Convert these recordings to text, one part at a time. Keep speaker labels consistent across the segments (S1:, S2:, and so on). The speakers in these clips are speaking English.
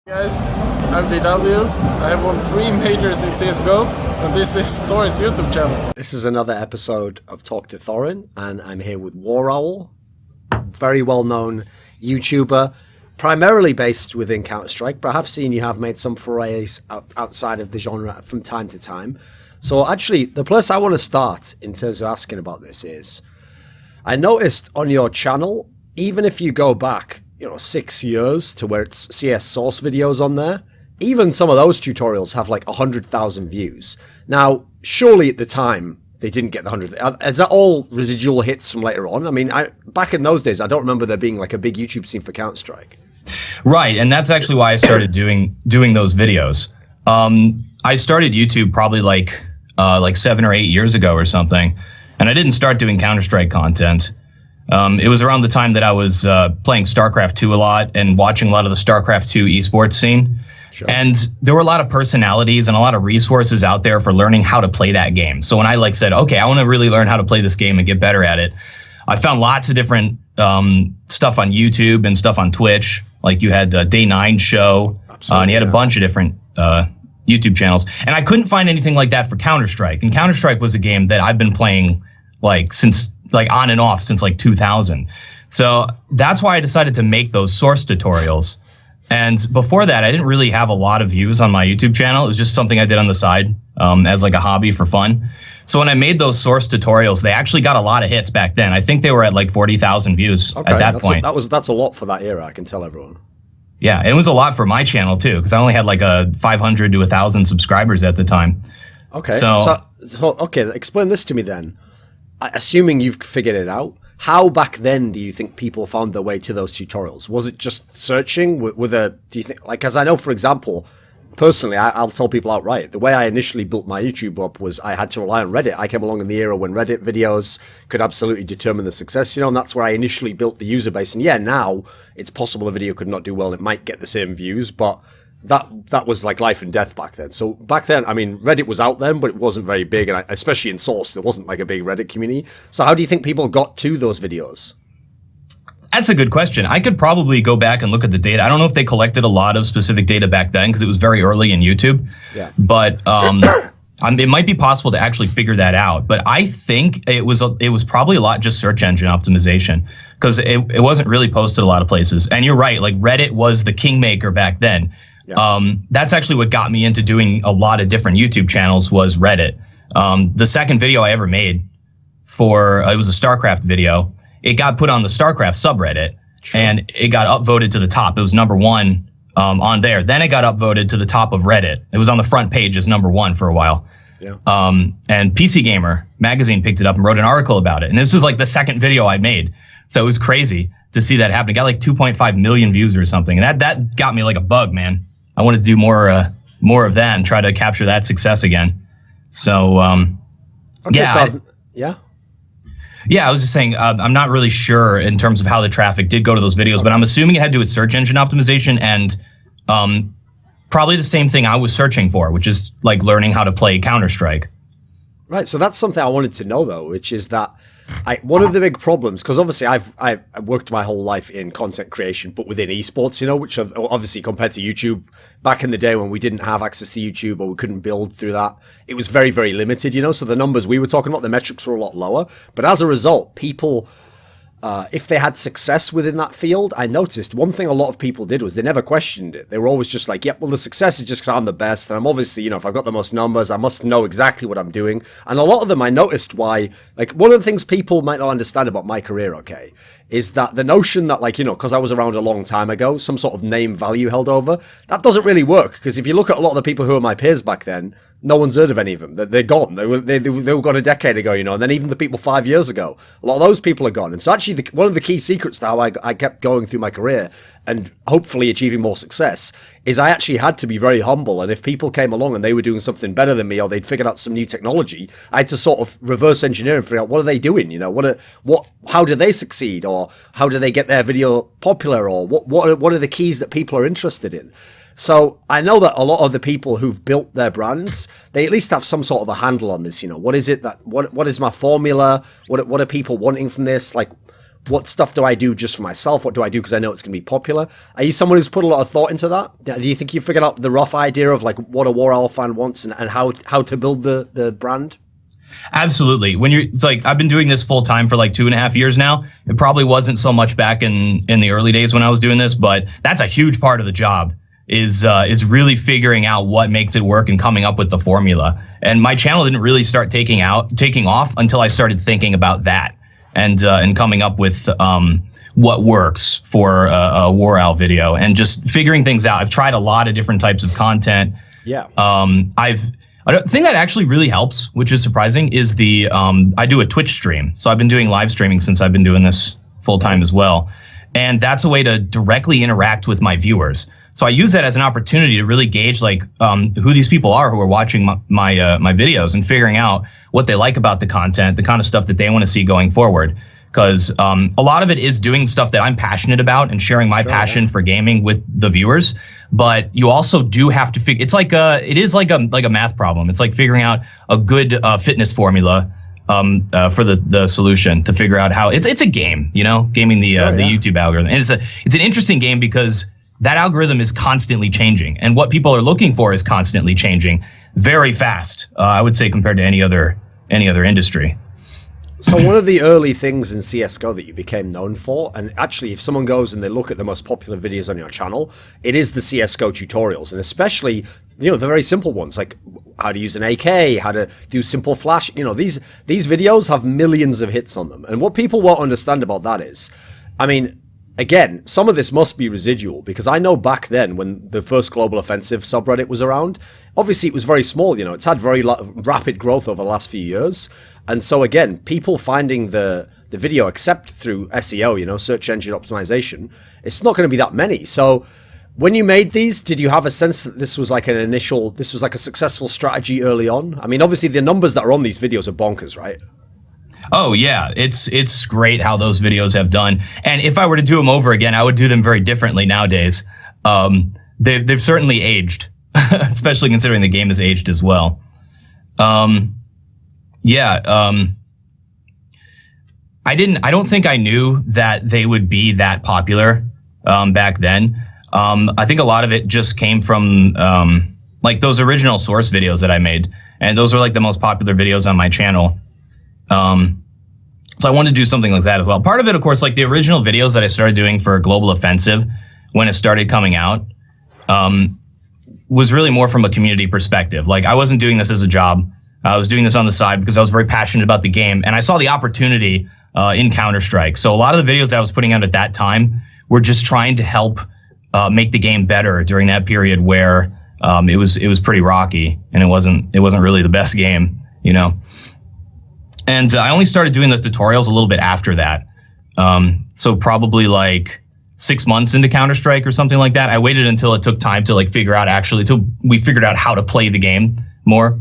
S1: Guys, I'm DW. I have won 3 majors in CSGO, and this is Thorin's YouTube channel.
S2: This is another episode of Talk to Thorin, and I'm here with War Owl, very well-known YouTuber, primarily based within Counter-Strike, but I have seen you have made some forays outside of the genre from time to time. So actually, the place I want to start in terms of asking about this is, I noticed on your channel, even if you go back 6 years to where it's CS source videos on there, even some of those tutorials have like 100,000 views. Now, surely at the time they didn't get the 100. Is that all residual hits from later on? I mean, back in those days, I don't remember there being like a big YouTube scene for Counter-Strike.
S3: Right, and that's actually why I started doing those videos. I started YouTube probably like 7 or 8 years ago or something, and I didn't start doing Counter-Strike content. It was around the time that I was playing StarCraft 2 a lot and watching a lot of the StarCraft 2 esports scene. Sure. And there were a lot of personalities and a lot of resources out there for learning how to play that game. So when I said, okay, I want to really learn how to play this game and get better at it, I found lots of different stuff on YouTube and stuff on Twitch. Like you had Day 9 show, and you had a bunch of different YouTube channels. And I couldn't find anything like that for Counter-Strike. And Counter-Strike was a game that I've been playing since on and off since 2000. So that's why I decided to make those source tutorials. And before that, I didn't really have a lot of views on my YouTube channel. It was just something I did on the side as a hobby for fun. So when I made those source tutorials, they actually got a lot of hits back then. I think they were at 40,000 views at that point.
S2: That's a lot for that era, I can tell everyone.
S3: Yeah, it was a lot for my channel too, because I only had 500 to 1,000 subscribers at the time.
S2: Okay, so okay, explain this to me then. Assuming you've figured it out, how back then do you think people found their way to those tutorials? Was it just searching do you think, as I know, for example, personally, I'll tell people outright, the way I initially built my YouTube up was I had to rely on Reddit. I came along in the era when Reddit videos could absolutely determine the success, and that's where I initially built the user base. And yeah, now it's possible a video could not do well. It might get the same views, but that was like life and death back then. So back then, I mean, Reddit was out then, but it wasn't very big, and especially in Source, there wasn't a big Reddit community. So how do you think people got to those videos?
S3: That's a good question. I could probably go back and look at the data. I don't know if they collected a lot of specific data back then because it was very early in YouTube. Yeah. But it might be possible to actually figure that out. But I think it was probably a lot just search engine optimization, because it wasn't really posted a lot of places. And you're right, Reddit was the kingmaker back then. Yeah. That's actually what got me into doing a lot of different YouTube channels was Reddit. The second video I ever made it was a StarCraft video. It got put on the StarCraft subreddit, and it got upvoted to the top. It was #1 on there. Then it got upvoted to the top of Reddit. It was on the front page as #1 for a while. Yeah. And PC Gamer magazine picked it up and wrote an article about it. And this was the second video I made. So it was crazy to see that happen. It got 2.5 million views or something. And that got me like a bug, man. I want to do more of that and try to capture that success again. So, yeah, I was just saying, I'm not really sure in terms of how the traffic did go to those videos, but I'm assuming it had to do with search engine optimization and probably the same thing I was searching for, which is learning how to play Counter-Strike.
S2: Right, so that's something I wanted to know, though, which is that one of the big problems, because obviously I've worked my whole life in content creation, but within esports, which are obviously compared to YouTube, back in the day when we didn't have access to YouTube or we couldn't build through that, it was very, very limited, so the numbers we were talking about, the metrics were a lot lower. But as a result, people, if they had success within that field, I noticed one thing a lot of people did was they never questioned it. They were always just yep, well, the success is just because I'm the best. And I'm obviously, if I've got the most numbers, I must know exactly what I'm doing. And a lot of them, I noticed why, one of the things people might not understand about my career, okay, is that the notion that, because I was around a long time ago, some sort of name value held over, that doesn't really work. Because if you look at a lot of the people who were my peers back then, no one's heard of any of them. They're gone. They were gone a decade ago, and then even the people 5 years ago, a lot of those people are gone. And so actually, one of the key secrets to how I kept going through my career and hopefully achieving more success is I actually had to be very humble. And if people came along and they were doing something better than me, or they'd figured out some new technology, I had to sort of reverse engineer and figure out what are they doing, how do they succeed, or how do they get their video popular, or what are the keys that people are interested in. So I know that a lot of the people who've built their brands, they at least have some sort of a handle on this. What is it what is my formula? What are people wanting from this? what stuff do I do just for myself? What do I do because I know it's going to be popular? Are you someone who's put a lot of thought into that? Do you think you figured out the rough idea of like what a War Owl fan wants and how to build the brand?
S3: Absolutely. It's like, I've been doing this full time for like 2.5 years now. It probably wasn't so much back in the early days when I was doing this, but that's a huge part of the job is really figuring out what makes it work and coming up with the formula. And my channel didn't really start taking off until I started thinking about that and coming up with what works for a War Owl video and just figuring things out. I've tried a lot of different types of content.
S2: Yeah.
S3: A thing that actually really helps, which is surprising, is I do a Twitch stream. So I've been doing live streaming since I've been doing this full time as well. And that's a way to directly interact with my viewers. So I use that as an opportunity to really gauge like who these people are who are watching my videos and figuring out what they like about the content, the kind of stuff that they want to see going forward. Because a lot of it is doing stuff that I'm passionate about and sharing my passion for gaming with the viewers. But you also do have to figure. It's like it is like a math problem. It's like figuring out a good fitness formula for the solution to figure out how it's a game. You know, gaming the YouTube algorithm. And it's an interesting game because that algorithm is constantly changing, and what people are looking for is constantly changing very fast. I would say compared to any other industry.
S2: So one of the early things in CSGO that you became known for, and actually if someone goes and they look at the most popular videos on your channel, it is the CSGO tutorials, and especially, you know, the very simple ones, like how to use an AK, how to do simple flash. You know, these videos have millions of hits on them. And what people won't understand about that is, I mean, again, some of this must be residual, because I know back then when the first Global Offensive subreddit was around, obviously it was very small, you know, it's had very rapid growth over the last few years. And so again, people finding the video, except through SEO, you know, search engine optimization, it's not going to be that many. So when you made these, did you have a sense that this was like a successful strategy early on? I mean, obviously the numbers that are on these videos are bonkers, right?
S3: Oh yeah, it's great how those videos have done. And if I were to do them over again, I would do them very differently nowadays. They've certainly aged, especially considering the game has aged as well. I don't think I knew that they would be that popular back then. I think a lot of it just came from like those original source videos that I made, and those were like the most popular videos on my channel. So I wanted to do something like that as well. Part of it, of course, like the original videos that I started doing for Global Offensive when it started coming out, was really more from a community perspective. Like I wasn't doing this as a job. I was doing this on the side because I was very passionate about the game, and I saw the opportunity in Counter-Strike. So a lot of the videos that I was putting out at that time were just trying to help make the game better during that period where it was pretty rocky and it wasn't really the best game, you know. And I only started doing the tutorials a little bit after that. So probably like 6 months into Counter-Strike or something like that. I waited until it took time to like figure out till we figured out how to play the game more.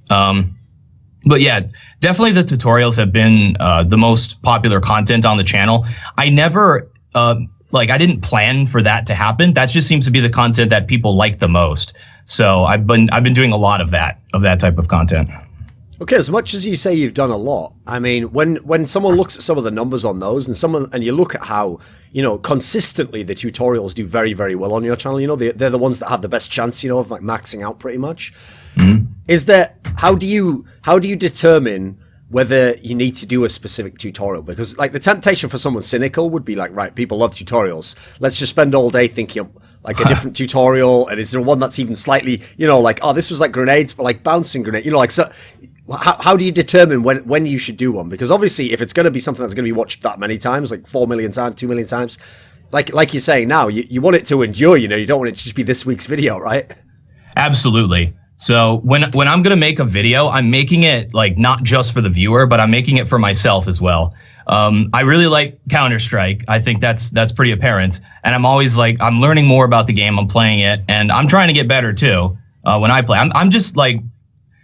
S3: But yeah, definitely the tutorials have been the most popular content on the channel. I never I didn't plan for that to happen. That just seems to be the content that people like the most. So I've been doing a lot of that type of content.
S2: Okay, as much as you say you've done a lot, I mean, when someone looks at some of the numbers on those and you look at how, you know, consistently the tutorials do very, very well on your channel, you know, they're the ones that have the best chance, you know, of like maxing out pretty much. Mm-hmm. How do you determine whether you need to do a specific tutorial? Because like the temptation for someone cynical would be like, right, people love tutorials. Let's just spend all day thinking of like a different tutorial. And is there one that's even slightly, you know, like, oh, this was like grenades, but like bouncing grenade, you know, like, so how do you determine when you should do one? Because obviously if it's going to be something that's going to be watched that many times, like 4 million times, 2 million times, like you're saying now, you want it to endure, you know, you don't want it to just be this week's video, right?
S3: Absolutely. So when I'm going to make a video, I'm making it like not just for the viewer, but I'm making it for myself as well. I really like Counter-Strike. I think that's pretty apparent. And I'm always like, I'm learning more about the game. I'm playing it and I'm trying to get better too. When I play, I'm just like,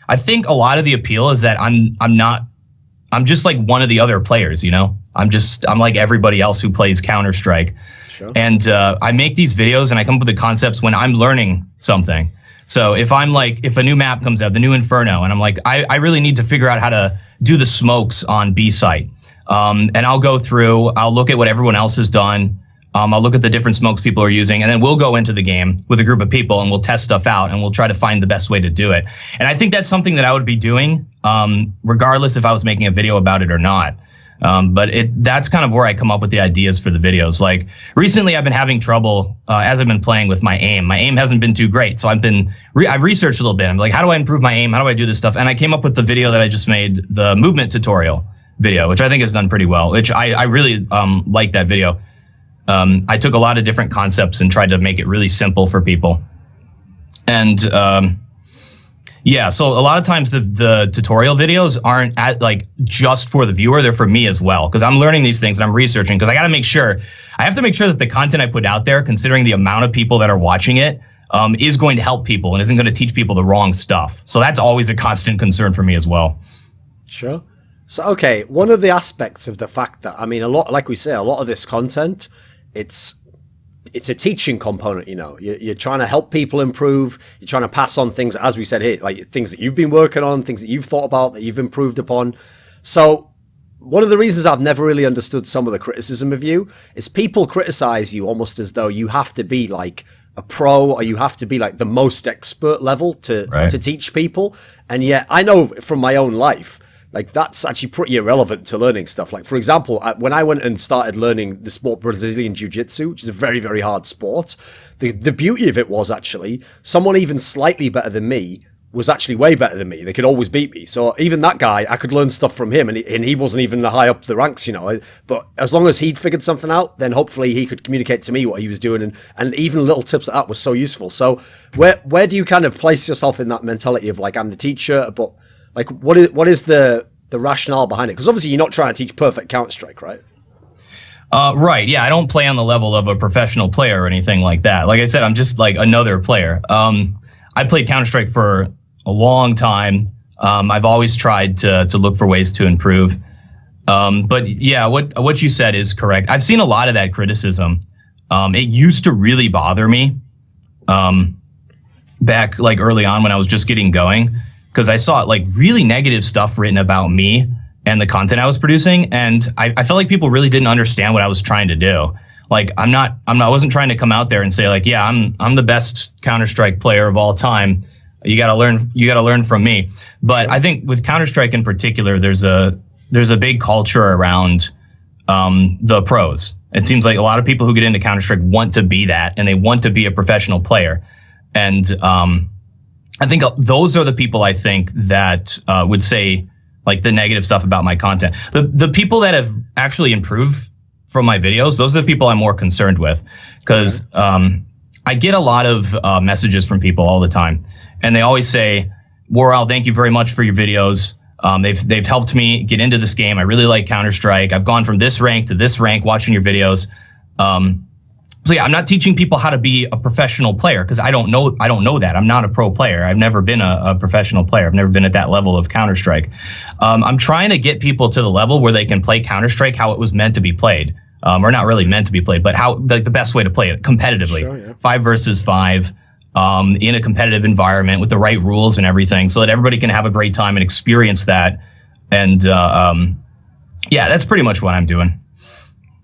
S3: I think a lot of the appeal is that I'm just like one of the other players, you know, I'm like everybody else who plays Counter-Strike. Sure. And I make these videos and I come up with the concepts when I'm learning something. So if a new map comes out, the new Inferno, and I'm like, I really need to figure out how to do the smokes on B site. And I'll go through, I'll look at what everyone else has done. I'll look at the different smokes people are using, and then we'll go into the game with a group of people and we'll test stuff out and we'll try to find the best way to do it. And I think that's something that I would be doing, regardless if I was making a video about it or not. But that's kind of where I come up with the ideas for the videos. Like recently I've been having trouble, as I've been playing with my aim. My aim hasn't been too great. So I've researched a little bit. I'm like, how do I improve my aim? How do I do this stuff? And I came up with the video that I just made, the movement tutorial video, which I think has done pretty well, which I really, like that video. I took a lot of different concepts and tried to make it really simple for people. And, yeah, so a lot of times the tutorial videos aren't like just for the viewer, they're for me as well, because I'm learning these things and I'm researching, because I have to make sure that the content I put out there, considering the amount of people that are watching it, is going to help people and isn't going to teach people the wrong stuff. So that's always a constant concern for me as well.
S2: Sure. So, okay, one of the aspects of the fact that, I mean, a lot, like we say, a lot of this content, it's a teaching component, you know. You're trying to help people improve. You're trying to pass on things, as we said here, like things that you've been working on, things that you've thought about, that you've improved upon. So one of the reasons I've never really understood some of the criticism of you is people criticize you almost as though you have to be like a pro, or you have to be like the most expert level to teach people. And yet I know from my own life, like that's actually pretty irrelevant to learning stuff. Like, for example, when I went and started learning the sport Brazilian Jiu-Jitsu, which is a very, very hard sport, the beauty of it was actually someone even slightly better than me was actually way better than me. They could always beat me. So even that guy, I could learn stuff from him, and he wasn't even high up the ranks, you know. But as long as he'd figured something out, then hopefully he could communicate to me what he was doing, and even little tips like that was so useful. So where do you kind of place yourself in that mentality of like, I'm the teacher, but like, what is the rationale behind it? Because obviously you're not trying to teach perfect Counter-Strike, right?
S3: Right. Yeah, I don't play on the level of a professional player or anything like that. Like I said, I'm just like another player. I played Counter-Strike for a long time. I've always tried to look for ways to improve. But yeah, what you said is correct. I've seen a lot of that criticism. It used to really bother me back like early on when I was just getting going, because I saw like really negative stuff written about me and the content I was producing, and I felt like people really didn't understand what I was trying to do. Like I wasn't trying to come out there and say like, yeah, I'm the best Counter-Strike player of all time. You got to learn from me. But I think with Counter-Strike in particular, there's a big culture around the pros. It seems like a lot of people who get into Counter-Strike want to be that, and they want to be a professional player. And I think those are the people I think that would say like the negative stuff about my content. The people that have actually improved from my videos, those are the people I'm more concerned with, because I get a lot of messages from people all the time, and they always say, Worrell, thank you very much for your videos. They've helped me get into this game. I really like Counter-Strike. I've gone from this rank to this rank watching your videos. So yeah, I'm not teaching people how to be a professional player, because I don't know that. I'm not a pro player. I've never been a professional player. I've never been at that level of Counter-Strike. I'm trying to get people to the level where they can play Counter-Strike how it was meant to be played. Or not really meant to be played, but how the best way to play it competitively. Sure, yeah. 5 versus 5, in a competitive environment with the right rules and everything, so that everybody can have a great time and experience that. And yeah, that's pretty much what I'm doing.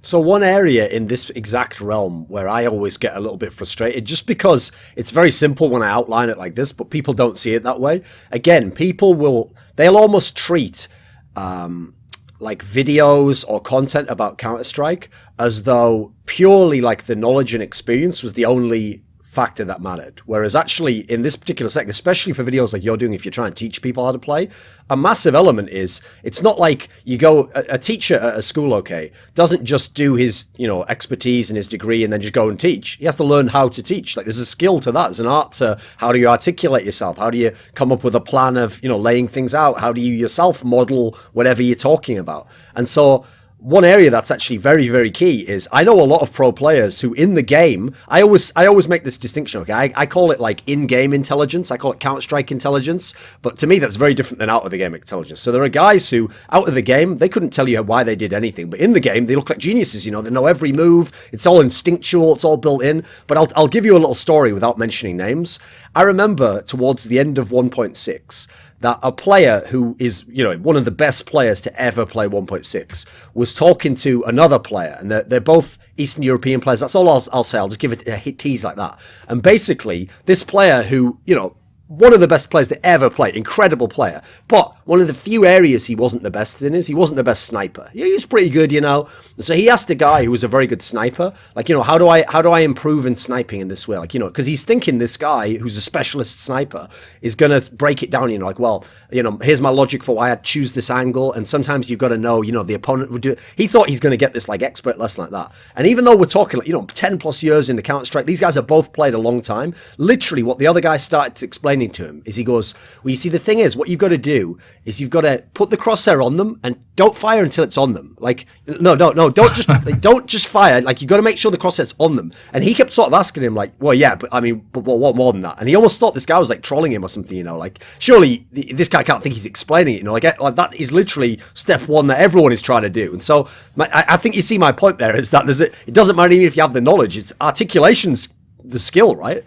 S2: So one area in this exact realm where I always get a little bit frustrated, just because it's very simple when I outline it like this, but people don't see it that way. Again, they'll almost treat like videos or content about Counter-Strike as though purely like the knowledge and experience was the only factor that mattered. Whereas actually in this particular sector, especially for videos like you're doing, if you're trying to teach people how to play, a massive element is, it's not like you go, a teacher at a school, okay, doesn't just do his, you know, expertise and his degree and then just go and teach. He has to learn how to teach. Like there's a skill to that. There's an art to how do you articulate yourself? How do you come up with a plan of, you know, laying things out? How do you yourself model whatever you're talking about? And so one area that's actually very, very key is, I know a lot of pro players who in the game, I always make this distinction, okay? I call it like in-game intelligence. I call it Counter-Strike intelligence. But to me, that's very different than out-of-the-game intelligence. So there are guys who, out of the game, they couldn't tell you why they did anything. But in the game, they look like geniuses, you know? They know every move. It's all instinctual. It's all built in. But I'll give you a little story without mentioning names. I remember towards the end of 1.6, that a player who is, you know, one of the best players to ever play 1.6 was talking to another player, and they're both Eastern European players. That's all I'll say. I'll just give it a tease like that. And basically, this player who, you know, one of the best players to ever play, incredible player. But one of the few areas he wasn't the best in is he wasn't the best sniper. He was pretty good, you know. And so he asked a guy who was a very good sniper, like, you know, how do I improve in sniping in this way? Like, you know, because he's thinking this guy who's a specialist sniper is going to break it down, you know, like, well, you know, here's my logic for why I'd choose this angle. And sometimes you've got to know, you know, the opponent would do it. He thought he's going to get this like expert lesson like that. And even though we're talking, you know, 10 plus years into Counter-Strike, these guys have both played a long time. Literally what the other guy started explaining to him is he goes, well, you see, the thing is, what you've got to do is you've got to put the crosshair on them and don't fire until it's on them. Like, no, don't just don't just fire. Like, you got to make sure the crosshair's on them. And he kept sort of asking him, like, well, yeah, but I mean, but what more than that? And he almost thought this guy was like trolling him or something, you know, like, surely this guy can't think he's explaining it, you know, like that is literally step one that everyone is trying to do. And so I think you see my point there is that it doesn't matter even if you have the knowledge, it's articulation's the skill, right?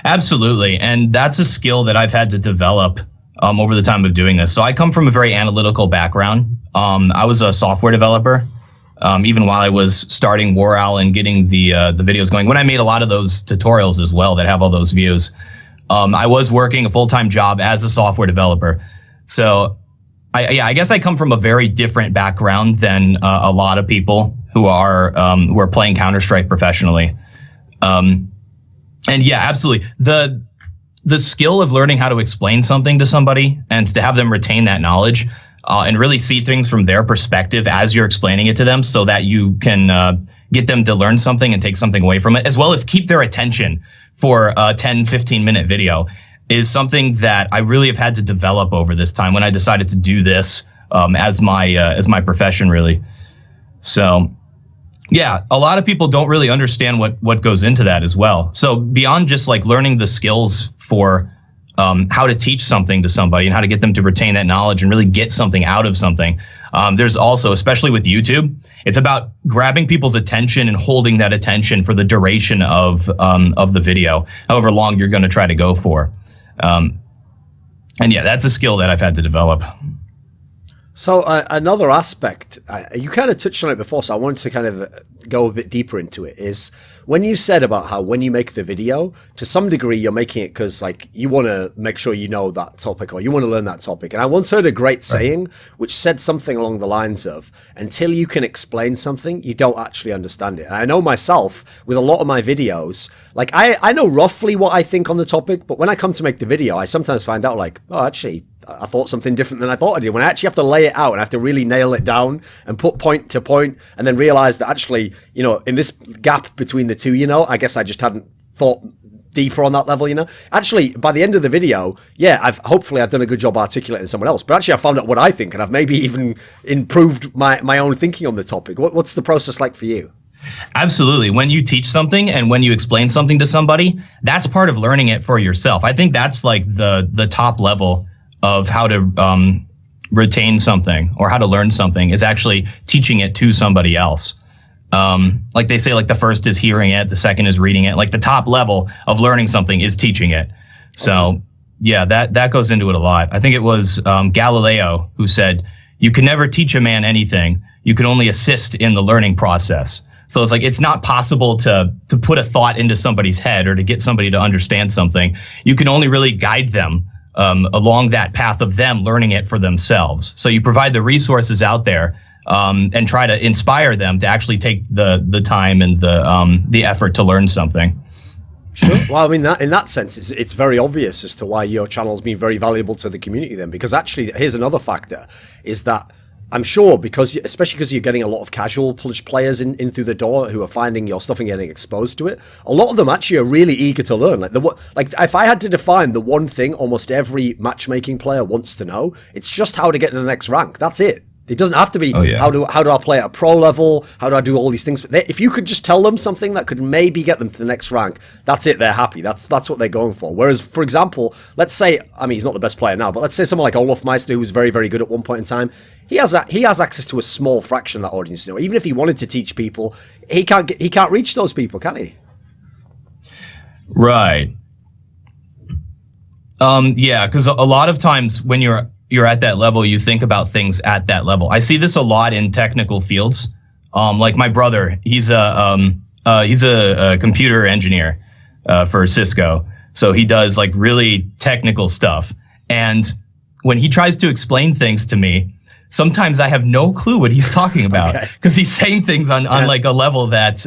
S3: Absolutely. And that's a skill that I've had to develop over the time of doing this. So I come from a very analytical background. I was a software developer, even while I was starting War Owl and getting the videos going. When I made a lot of those tutorials as well that have all those views, I was working a full-time job as a software developer. So I guess I come from a very different background than a lot of people who are playing Counter-Strike professionally. And yeah, absolutely. The skill of learning how to explain something to somebody and to have them retain that knowledge and really see things from their perspective as you're explaining it to them so that you can get them to learn something and take something away from it, as well as keep their attention for a 10, 15-minute video is something that I really have had to develop over this time when I decided to do this as my profession, really. So yeah, a lot of people don't really understand what goes into that as well. So beyond just like learning the skills for how to teach something to somebody and how to get them to retain that knowledge and really get something out of something, there's also, especially with YouTube, it's about grabbing people's attention and holding that attention for the duration of the video, however long you're going to try to go for. And yeah, that's a skill that I've had to develop.
S2: So another aspect, you kind of touched on it before, so I wanted to kind of go a bit deeper into it, is when you said about how when you make the video, to some degree you're making it because like you want to make sure you know that topic or you want to learn that topic. And I once heard a great saying which said something along the lines of, until you can explain something, you don't actually understand it. And I know myself with a lot of my videos, like I know roughly what I think on the topic, but when I come to make the video, I sometimes find out like, oh, actually, I thought something different than I thought I did. When I actually have to lay it out and I have to really nail it down and put point to point and then realize that actually, you know, in this gap between the two, you know, I guess I just hadn't thought deeper on that level, you know. Actually, by the end of the video, yeah, hopefully I've done a good job articulating someone else, but actually I found out what I think and I've maybe even improved my own thinking on the topic. What's the process like for you?
S3: Absolutely. When you teach something and when you explain something to somebody, that's part of learning it for yourself. I think that's like the top level of how to retain something or how to learn something is actually teaching it to somebody else. Like they say, like the first is hearing it, the second is reading it. Like the top level of learning something is teaching it. So yeah, that goes into it a lot. I think it was Galileo who said, you can never teach a man anything. You can only assist in the learning process. So it's like, it's not possible to put a thought into somebody's head or to get somebody to understand something. You can only really guide them along that path of them learning it for themselves. So you provide the resources out there and try to inspire them to actually take the time and the effort to learn something.
S2: Sure. Well, I mean, in that sense, it's very obvious as to why your channel's been very valuable to the community then, because actually, here's another factor, is that I'm sure especially because you're getting a lot of casual players in through the door who are finding your stuff and getting exposed to it. A lot of them actually are really eager to learn. Like if I had to define the one thing almost every matchmaking player wants to know, it's just how to get to the next rank. That's it. It doesn't have to be how do I play at a pro level? How do I do all these things? But if you could just tell them something that could maybe get them to the next rank, that's it. They're happy. That's what they're going for. Whereas, for example, let's say, I mean, he's not the best player now, but let's say someone like Olaf Meister, who was very, very good at one point in time. He has access to a small fraction of that audience. You know, even if he wanted to teach people, he can't reach those people, can he?
S3: Right. Yeah, because a lot of times when you're at that level, you think about things at that level. I see this a lot in technical fields. Like my brother, he's a computer engineer for Cisco, so he does like really technical stuff. And when he tries to explain things to me, sometimes I have no clue what he's talking about because he's saying things on like a level that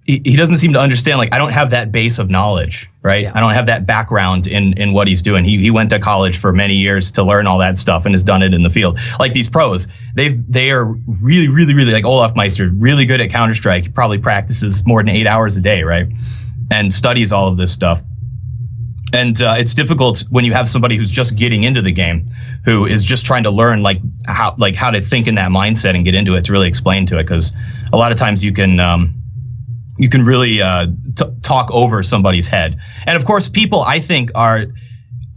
S3: he doesn't seem to understand. Like I don't have that base of knowledge, right? I don't have that background in what he's doing. He went to college for many years to learn all that stuff and has done it in the field. Like these pros, they are really, really, really like Olaf Meister, really good at Counter-Strike. He probably practices more than 8 hours a day, right? And studies all of this stuff. And it's difficult when you have somebody who's just getting into the game, who is just trying to learn like how to think in that mindset and get into it to really explain to it. Because a lot of times you can really talk over somebody's head. And of course, people, I think, are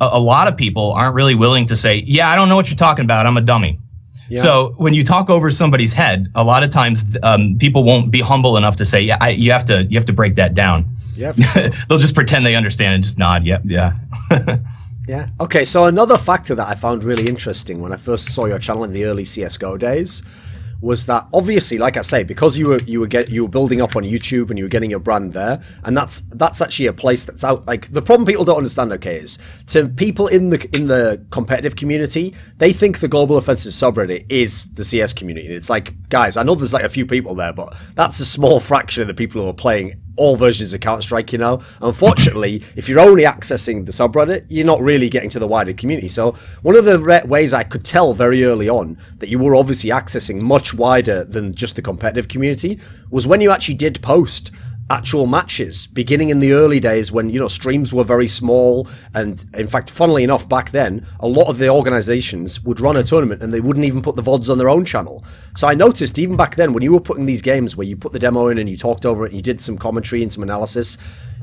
S3: a lot of people aren't really willing to say, yeah, I don't know what you're talking about. I'm a dummy. Yeah. So when you talk over somebody's head, a lot of times people won't be humble enough to say, yeah, you have to break that down. Yeah, sure. They'll just pretend they understand and just nod. Yep, yeah.
S2: Yeah. Okay. So another factor that I found really interesting when I first saw your channel in the early CS:GO days was that obviously, like I say, because you were building up on YouTube and you were getting your brand there, and that's actually a place that's out. Like the problem people don't understand, okay, is to people in the competitive community, they think the Global Offensive subreddit is the CS community. And it's like, guys, I know there's like a few people there, but that's a small fraction of the people who are playing all versions of Counter-Strike, you know. Unfortunately, if you're only accessing the subreddit, you're not really getting to the wider community. So one of the ways I could tell very early on that you were obviously accessing much wider than just the competitive community was when you actually did post actual matches, beginning in the early days when, you know, streams were very small. And in fact, funnily enough, back then, a lot of the organizations would run a tournament and they wouldn't even put the VODs on their own channel. So I noticed even back then when you were putting these games where you put the demo in and you talked over it and you did some commentary and some analysis,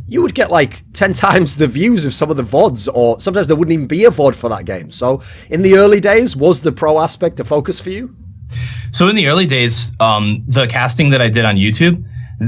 S2: you would get like 10 times the views of some of the VODs, or sometimes there wouldn't even be a VOD for that game. So in the early days, was the pro aspect a focus for you?
S3: So in the early days, the casting that I did on YouTube,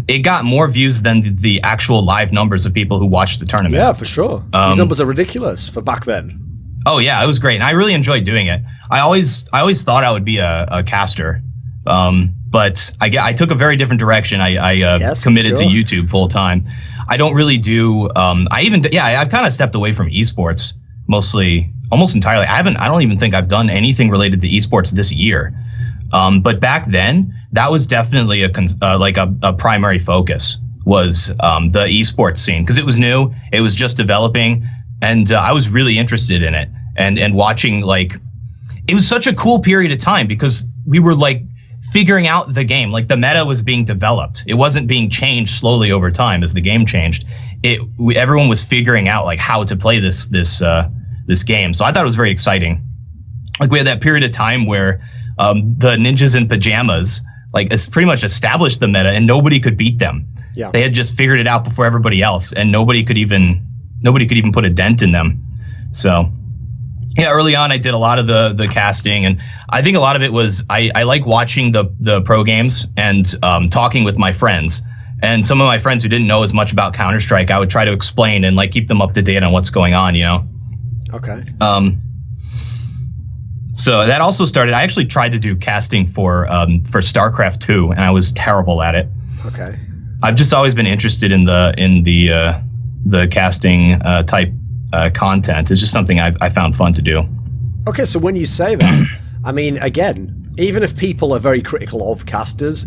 S3: it got more views than the actual live numbers of people who watched the tournament.
S2: Yeah, for sure. These numbers are ridiculous for back then.
S3: Oh yeah, it was great, and I really enjoyed doing it. I always thought I would be a caster, but I took a very different direction. I committed to YouTube full time. I don't really do. I've kind of stepped away from esports mostly, almost entirely. I don't even think I've done anything related to esports this year. But back then, that was definitely a primary focus was the esports scene, because it was new, it was just developing, and I was really interested in it and watching. Like, it was such a cool period of time because we were like figuring out the game. Like the meta was being developed; it wasn't being changed slowly over time as the game changed. Everyone was figuring out like how to play this game. So I thought it was very exciting. Like we had that period of time where the ninjas in pajamas like it's pretty much established the meta and nobody could beat them. Yeah. They had just figured it out before everybody else, and nobody could even put a dent in them. So yeah, early on I did a lot of the casting, and I think a lot of it was I like watching the pro games and talking with my friends. And some of my friends who didn't know as much about Counter-Strike, I would try to explain and like keep them up to date on what's going on, you know.
S2: Okay.
S3: So that also started. I actually tried to do casting for StarCraft 2, and I was terrible at it.
S2: Okay.
S3: I've just always been interested in the casting type content. It's just something I found fun to do.
S2: Okay, so when you say that, I mean, again, even if people are very critical of casters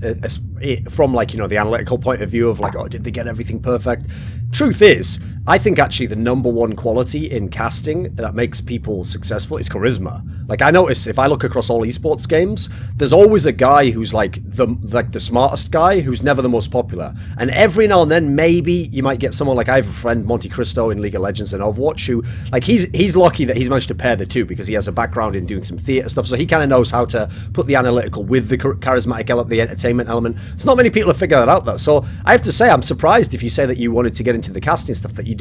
S2: from like, you know, the analytical point of view of like, oh, did they get everything perfect? Truth is, I think actually the number one quality in casting that makes people successful is charisma. Like I notice if I look across all esports games, there's always a guy who's like the smartest guy who's never the most popular. And every now and then maybe you might get someone like I have a friend, Monte Cristo in League of Legends and Overwatch, who like he's lucky that he's managed to pair the two because he has a background in doing some theater stuff, so he kind of knows how to put the analytical with the charismatic element, the entertainment element. So not many people have figured that out though. So I have to say I'm surprised if you say that you wanted to get into the casting stuff that you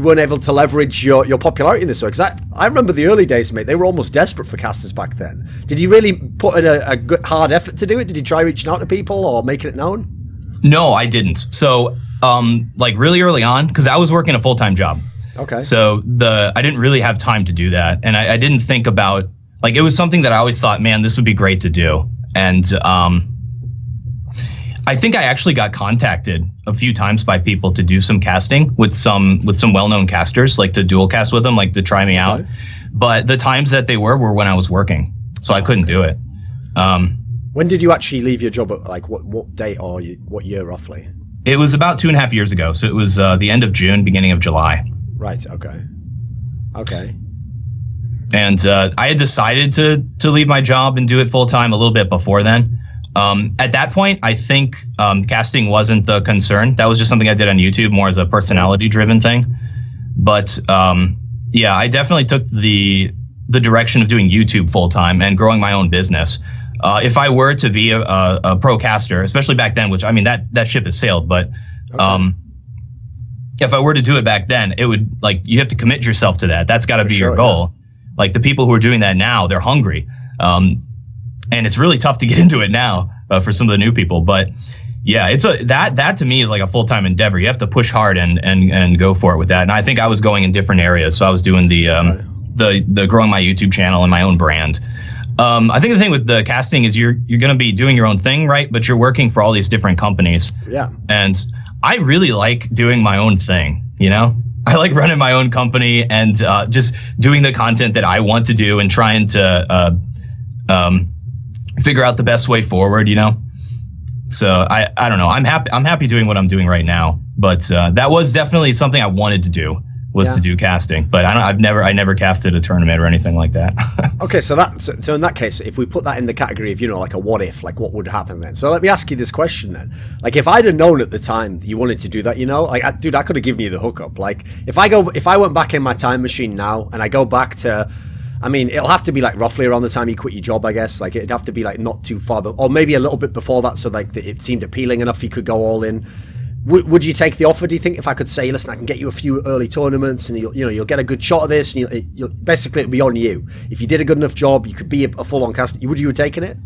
S2: weren't able to leverage your popularity in this way. Because I remember the early days, mate, they were almost desperate for casters back then. Did you really put in a good hard effort to do it? Did you try reaching out to people or making it known?
S3: No, I didn't. So like really early on, because I was working a full-time job.
S2: Okay.
S3: So I didn't really have time to do that, and I didn't think about, like, it was something that I always thought, man, this would be great to do. And I think I actually got contacted a few times by people to do some casting with some well-known casters, like to dual cast with them, like to try me out. But the times that they were when I was working, so I couldn't do it.
S2: When did you actually leave your job? At, like, what date or what year roughly?
S3: It was about 2.5 years ago, so it was the end of June, beginning of July.
S2: Right. Okay. Okay.
S3: And I had decided to leave my job and do it full time a little bit before then. At that point, I think casting wasn't the concern. That was just something I did on YouTube, more as a personality-driven thing. But yeah, I definitely took the direction of doing YouTube full time and growing my own business. If I were to be a pro caster, especially back then, which I mean that ship has sailed, but if I were to do it back then, it would, like, you have to commit yourself to that. That's got to be your goal. Yeah. Like the people who are doing that now, they're hungry. And it's really tough to get into it now for some of the new people. But yeah, it's that to me is like a full-time endeavor. You have to push hard and go for it with that. And I think I was going in different areas. So I was doing the growing my YouTube channel and my own brand. I think the thing with the casting is you're going to be doing your own thing, right? But you're working for all these different companies. Yeah. And I really like doing my own thing, you know? I like running my own company and just doing the content that I want to do and trying to figure out the best way forward, you know? So I don't know. I'm happy doing what I'm doing right now, but that was definitely something I wanted to do, was to do casting. But I never casted a tournament or anything like that.
S2: Okay, so in that case, if we put that in the category of, you know, like a what if, like what would happen then? So let me ask you this question then. Like, if I'd have known at the time that you wanted to do that, you know, like, dude, I could have given you the hookup. Like, if I went back in my time machine now and I go back to, I mean, it'll have to be like roughly around the time you quit your job, I guess. Like, it'd have to be like not too far, or maybe a little bit before that, so like it seemed appealing enough you could go all in. Would you take the offer? Do you think, if I could say, listen, I can get you a few early tournaments, and you'll get a good shot of this, and you'll basically it'll be on you. If you did a good enough job, you could be a full-on caster. Would you have taken it?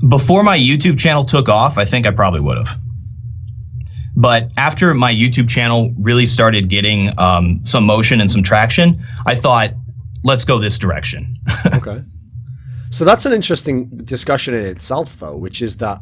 S3: Before my YouTube channel took off, I think I probably would have. But after my YouTube channel really started getting some motion and some traction, I thought, let's go this direction.
S2: Okay. So that's an interesting discussion in itself, though, which is that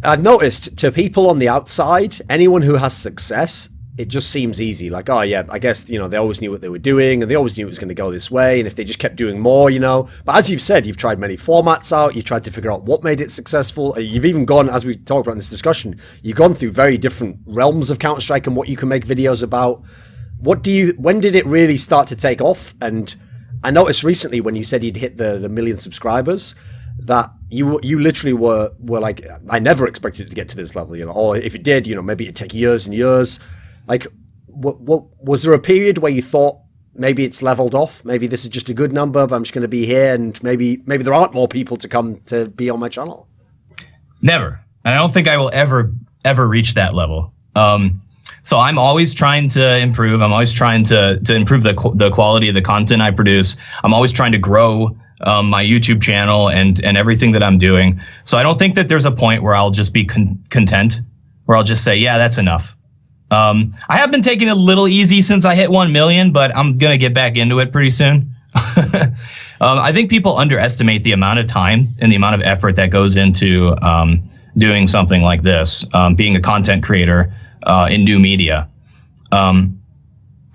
S2: I've noticed, to people on the outside, anyone who has success, it just seems easy. Like, oh yeah, I guess, they always knew what they were doing, and they always knew it was going to go this way, and if they just kept doing more, But as you've said, you've tried many formats out, you tried to figure out what made it successful. You've even gone, as we talked about in this discussion, you've gone through very different realms of Counter-Strike and what you can make videos about. When did it really start to take off? And I noticed recently when you said you'd hit the 1 million subscribers, that you literally were like, I never expected it to get to this level, or if it did, maybe it'd take years and years. Like, what was there a period where you thought maybe it's leveled off, maybe this is just a good number, but I'm just going to be here, and maybe there aren't more people to come to be on my channel?
S3: Never. And I don't think I will ever reach that level. So I'm always trying to improve. I'm always trying to improve the quality of the content I produce. I'm always trying to grow my YouTube channel and everything that I'm doing. So I don't think that there's a point where I'll just be content, where I'll just say, yeah, that's enough. I have been taking it a little easy since I hit 1 million, but I'm going to get back into it pretty soon. I think people underestimate the amount of time and the amount of effort that goes into doing something like this, being a content creator in new media.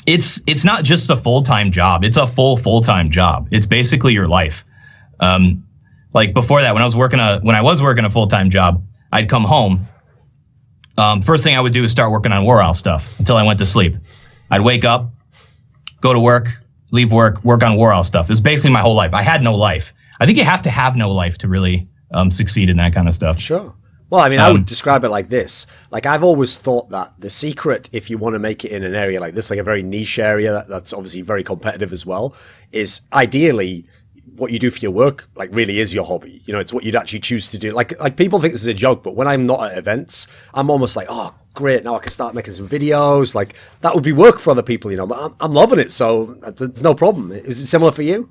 S3: It's not just a full-time job. It's a full-time job. It's basically your life. Like before that, when I was working a full-time job, I'd come home. First thing I would do is start working on War Owl stuff until I went to sleep. I'd wake up, go to work, leave work on War Owl stuff. It's basically my whole life. I had no life. I think you have to have no life to really succeed in that kind of stuff.
S2: Sure. Well, I mean, I would describe it like this. Like, I've always thought that the secret, if you want to make it in an area like this, like a very niche area that's obviously very competitive as well, is ideally what you do for your work, like, really is your hobby. It's what you'd actually choose to do. Like people think this is a joke, but when I'm not at events, I'm almost like, oh, great, now I can start making some videos. Like, that would be work for other people, but I'm loving it, so it's no problem. Is it similar for you?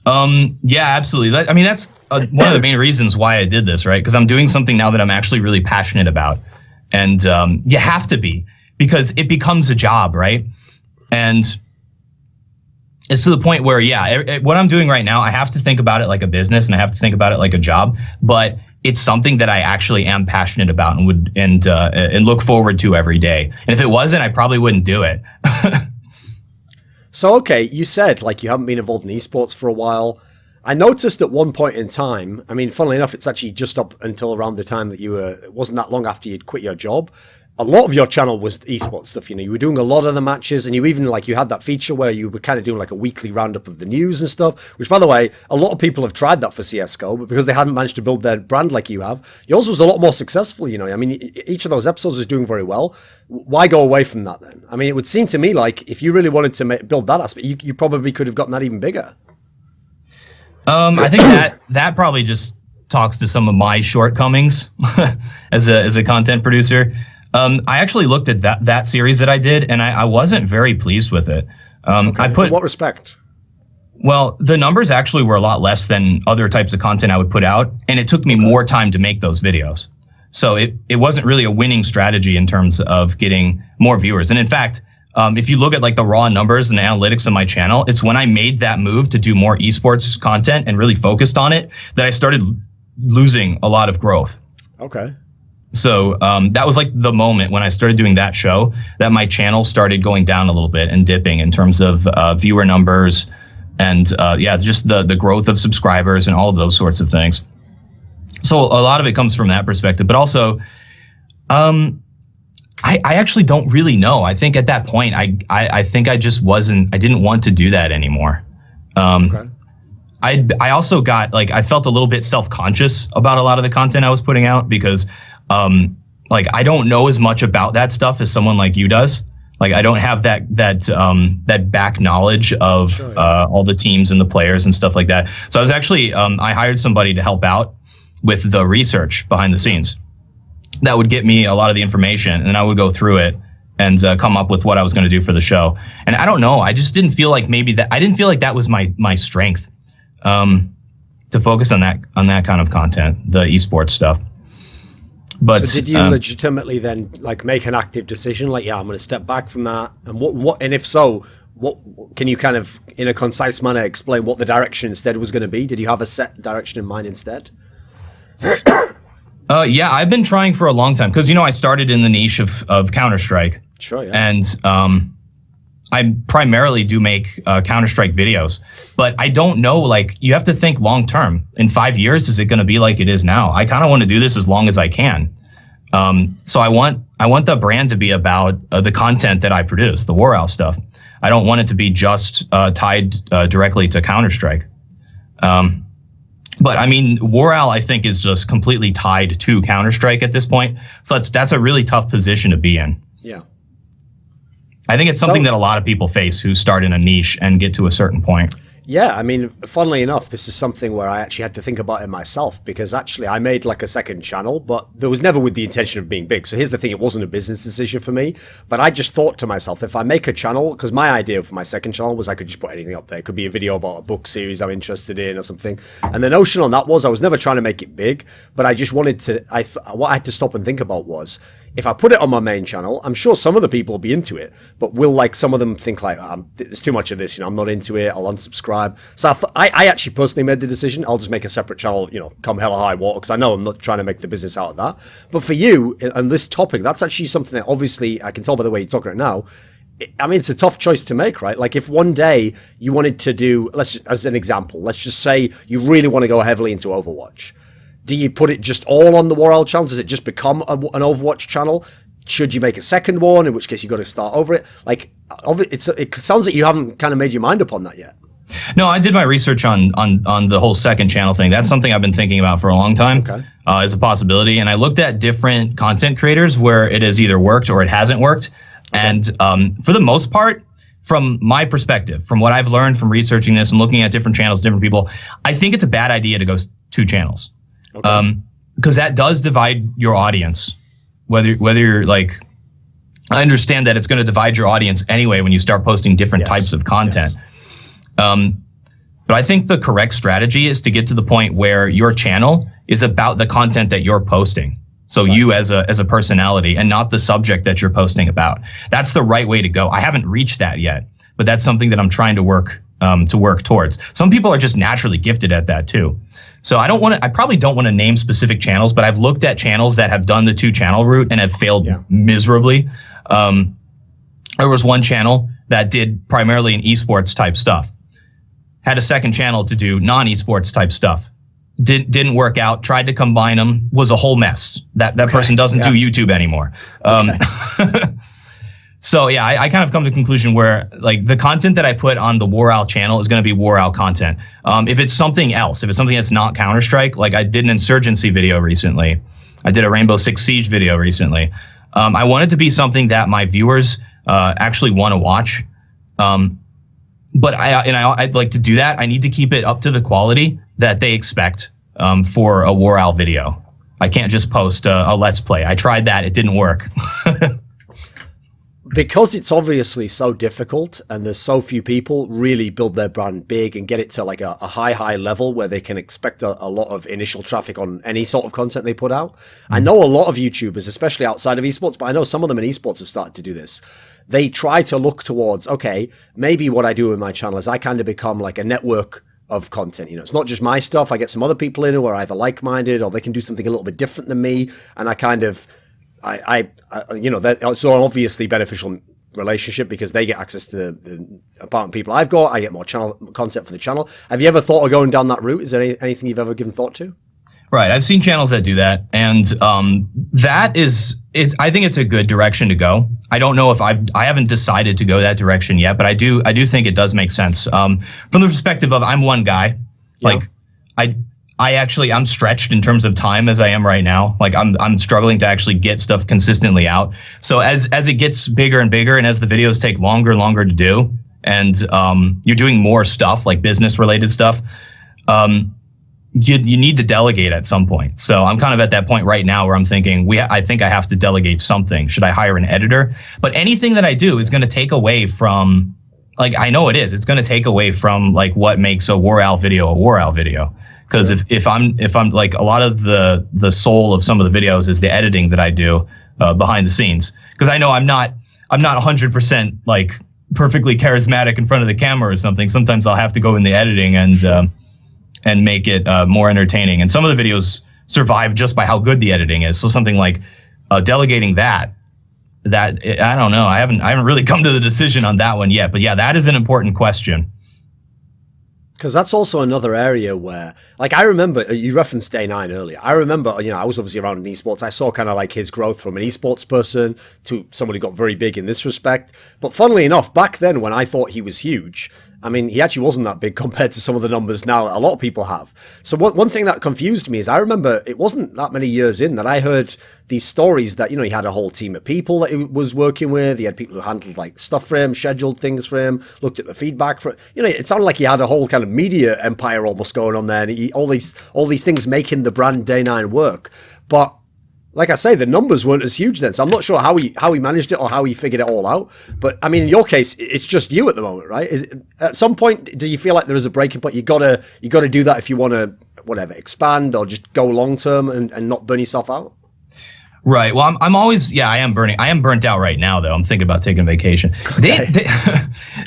S3: Yeah, absolutely. That's one of the main reasons why I did this, right? Because I'm doing something now that I'm actually really passionate about. And you have to be, because it becomes a job, right? And it's to the point where, yeah, what I'm doing right now, I have to think about it like a business and I have to think about it like a job, but it's something that I actually am passionate about and look forward to every day. And if it wasn't, I probably wouldn't do it.
S2: So, okay, you said like you haven't been involved in esports for a while. I noticed at one point in time, I mean, funnily enough, it's actually just up until around the time that it wasn't that long after you'd quit your job. A lot of your channel was esports stuff, you know, you were doing a lot of the matches, and you even you had that feature where you were kind of doing like a weekly roundup of the news and stuff, which, by the way, a lot of people have tried that for CSGO, but because they hadn't managed to build their brand like you have, yours was a lot more successful, you know. I mean, each of those episodes was doing very well. Why go away from that then? I mean, it would seem to me like if you really wanted to build that aspect, you probably could have gotten that even bigger.
S3: I think that probably just talks to some of my shortcomings as a content producer. I actually looked at that series that I did, and I wasn't very pleased with it.
S2: Okay. In what respect?
S3: Well, the numbers actually were a lot less than other types of content I would put out, and it took me more time to make those videos. So it wasn't really a winning strategy in terms of getting more viewers. And in fact, if you look at like the raw numbers and the analytics of my channel, it's when I made that move to do more esports content and really focused on it that I started losing a lot of growth.
S2: Okay.
S3: So that was like the moment when I started doing that show that my channel started going down a little bit and dipping in terms of viewer numbers and just the growth of subscribers and all of those sorts of things. So a lot of it comes from that perspective, but also I actually don't really know. I think at that point I think I didn't want to do that anymore. Okay. I also got I felt a little bit self-conscious about a lot of the content I was putting out because I don't know as much about that stuff as someone like you does. Like I don't have that back knowledge of all the teams and the players and stuff like that. So I was actually I hired somebody to help out with the research behind the scenes. That would get me a lot of the information, and I would go through it and come up with what I was going to do for the show. And I don't know, I just didn't feel like that was my strength to focus on that kind of content, the esports stuff. But
S2: so did you legitimately then make an active decision I'm going to step back from that, and what and if so, what can you kind of in a concise manner explain what the direction instead was going to be? Did you have a set direction in mind instead?
S3: Yeah, I've been trying for a long time because I started in the niche of Counter-Strike.
S2: Sure, yeah.
S3: And I primarily do make Counter-Strike videos, but I don't know, you have to think long term. In 5 years, is it going to be like it is now? I kind of want to do this as long as I can. So I want the brand to be about the content that I produce, the War Owl stuff. I don't want it to be just tied directly to Counter-Strike. But I mean, War Owl, I think, is just completely tied to Counter-Strike at this point. So that's a really tough position to be in.
S2: Yeah.
S3: I think it's something that a lot of people face who start in a niche and get to a certain point.
S2: Yeah, I mean, funnily enough, this is something where I actually had to think about it myself, because actually I made a second channel, but there was never with the intention of being big. So here's the thing, it wasn't a business decision for me, but I just thought to myself, if I make a channel, because my idea for my second channel was I could just put anything up there. It could be a video about a book series I'm interested in or something. And the notion on that was I was never trying to make it big, but I just wanted to, what I had to stop and think about was, if I put it on my main channel, I'm sure some of the people will be into it, but will some of them think there's too much of this, I'm not into it, I'll unsubscribe. So I actually personally made the decision, I'll just make a separate channel, come hell or high water, because I know I'm not trying to make the business out of that. But for you, and this topic, that's actually something that obviously, I can tell by the way you're talking right now, I mean, it's a tough choice to make, right? If one day you wanted to do, as an example, let's just say you really want to go heavily into Overwatch. Do you put it just all on the War Owl channel? Does it just become an Overwatch channel? Should you make a second one, in which case you got to start over it? It sounds like you haven't kind of made your mind up on that yet.
S3: No, I did my research on the whole second channel thing. That's something I've been thinking about for a long time, as a possibility. And I looked at different content creators where it has either worked or it hasn't worked. Okay. And for the most part, from my perspective, from what I've learned from researching this and looking at different channels, different people, I think it's a bad idea to go 2 channels. Okay. Because that does divide your audience. Whether you're I understand that it's going to divide your audience anyway when you start posting different types of content. Yes. But I think the correct strategy is to get to the point where your channel is about the content that you're posting. So you as a personality and not the subject that you're posting about. That's the right way to go. I haven't reached that yet, but that's something that I'm trying to work towards. Some people are just naturally gifted at that too. So I probably don't want to name specific channels, but I've looked at channels that have done the 2-channel route and have failed miserably. There was one channel that did primarily an esports type stuff, had a second channel to do non-esports type stuff. Didn't work out, tried to combine them, was a whole mess. That person doesn't do YouTube anymore. So yeah, I kind of come to the conclusion where like the content that I put on the War Owl channel is going to be War Owl content. If it's something else, if it's something that's not Counter-Strike, like I did an Insurgency video recently, I did a Rainbow Six Siege video recently. I want it to be something that my viewers actually want to watch. But I'd like to do that. I need to keep it up to the quality that they expect for a War Owl video. I can't just post a Let's Play. I tried that. It didn't work.
S2: Because it's obviously so difficult and there's so few people really build their brand big and get it to like a high level where they can expect a lot of initial traffic on any sort of content they put out. I know a lot of YouTubers, especially outside of esports, but I know some of them in esports have started to do this. They try to look towards, okay, maybe what I do in my channel is I kind of become like a network of content. You know, it's not just my stuff. I get some other people in who are either like-minded or they can do something a little bit different than me. And I kind of, you know, it's an obviously beneficial relationship because they get access to the apartment people I've got. I get more channel content for the channel. Have you ever thought of going down that route? Is there anything you've ever given thought to?
S3: Right. I've seen channels that do that. And I think it's a good direction to go. I don't know if I haven't decided to go that direction yet, but I do think it does make sense. From the perspective of I'm one guy, like I'm stretched in terms of time as I am right now. Like I'm struggling to actually get stuff consistently out. So as it gets bigger and bigger and as the videos take longer and longer to do and you're doing more stuff like business related stuff, you need to delegate at some point. So I'm kind of at that point right now where I'm thinking I think I have to delegate something. Should I hire an editor? But anything that I do is going to take away from, like, I know it is. It's going to take away from like what makes a War Owl video a War Owl video. Because if I'm like, a lot of the soul of some of the videos is the editing that I do behind the scenes. Because I know I'm not 100% like perfectly charismatic in front of the camera or something. Sometimes I'll have to go in the editing and make it more entertaining. And some of the videos survive just by how good the editing is. So something like delegating that I don't know. I haven't really come to the decision on that one yet. But yeah, that is an important question.
S2: Because that's also another area where, like, I remember, you referenced Day9 earlier. I remember, you know, I was obviously around in esports. I saw kind of like his growth from an esports person to somebody who got very big in this respect. But funnily enough, back then when I thought he was huge, I mean, he actually wasn't that big compared to some of the numbers now a lot of people have. So one thing that confused me is I remember it wasn't that many years in that I heard these stories that, you know, he had a whole team of people that he was working with. He had people who handled like stuff for him, scheduled things for him, looked at the feedback for it. You know, it sounded like he had a whole kind of media empire almost going on there. And all these things making the brand Day9 work. But like I say, the numbers weren't as huge then, so I'm not sure how he managed it or how he figured it all out. But I mean, in your case, it's just you at the moment, right? At some point, do you feel like there is a breaking point? You gotta do that if you want to, whatever, expand or just go long term and not burn yourself out.
S3: Right. Well, I'm always, I am burnt out right now though. I'm thinking about taking a vacation. Okay.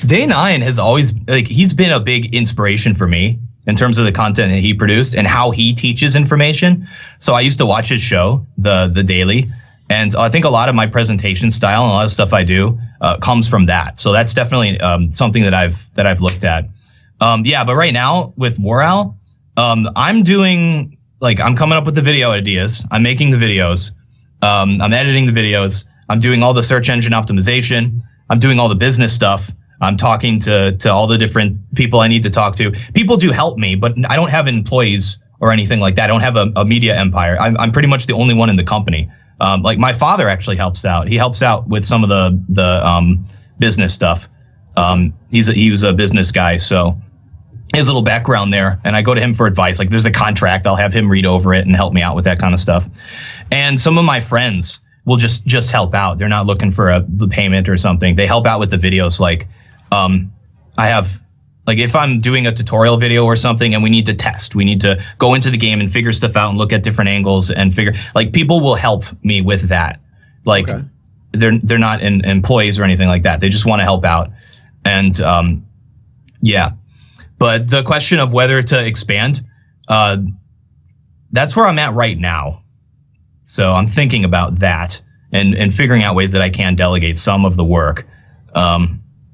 S3: Day9 has always, like, he's been a big inspiration for me in terms of the content that he produced and how he teaches information. So I used to watch his show, the Daily, and I think a lot of my presentation style and a lot of stuff I do comes from that. So that's definitely something that I've looked at. But right now with War Owl, I'm doing, like, I'm coming up with the video ideas. I'm making the videos. I'm editing the videos. I'm doing all the search engine optimization. I'm doing all the business stuff. I'm talking to all the different people I need to talk to. People do help me, but I don't have employees or anything like that. I don't have a media empire. I'm pretty much the only one in the company. Like, my father actually helps out. He helps out with some of the business stuff. He was a business guy, so his little background there, and I go to him for advice. Like, there's a contract, I'll have him read over it and help me out with that kind of stuff. And some of my friends will just help out. They're not looking for the payment or something. They help out with the videos. Like, I have Like if I'm doing a tutorial video or something and we need to test, we need to go into the game and figure stuff out and look at different angles and figure, like, people will help me with that. Like they're not employees or anything like that. They just want to help out. And yeah, but the question of whether to expand, that's where I'm at right now. So I'm thinking about that and figuring out ways that I can delegate some of the work.